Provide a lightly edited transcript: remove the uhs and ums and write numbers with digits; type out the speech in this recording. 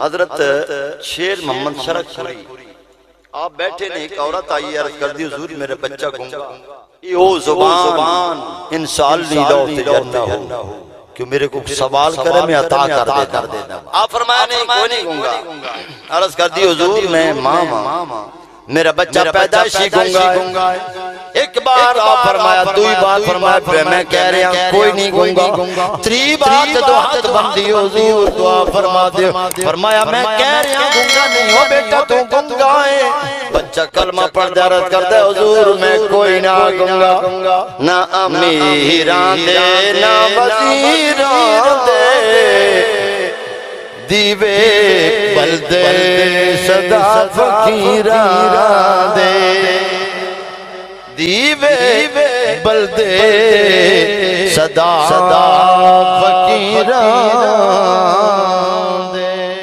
حضرت شیر محمد شرک پوری آپ بیٹھے نے، ایک عورت آئی عرض کر دی حضور میرا بچہ گنگا، یہ زبان ان سال نہیں لو تجرنہ ہو، کہ میرے کو سوال کرے میں عطا کر دیتا. آپ فرمایا نہیں کوئی نہیں گنگا. عرض کر دی حضور میں ماما میرا بچہ پیدائشی گنگا ہے. ایک بار آپ فرمایا، دوئی بار فرمایا، میں کہہ رہا ہوں کوئی نہیں گنگا. تری بات تو ہاتھ بندی حضور دعا فرما دے. فرمایا میں کہہ رہا ہوں گنگا نہیں ہو بیٹا تو گنگا ہے. بچہ کلمہ پڑھ دے عرض کر دے حضور میں کوئی نہ گنگا، نہ امیران دے نہ وزیران دے، دیوے بلدے صدا فقیران دے، دیوے بلدے صدا فقیران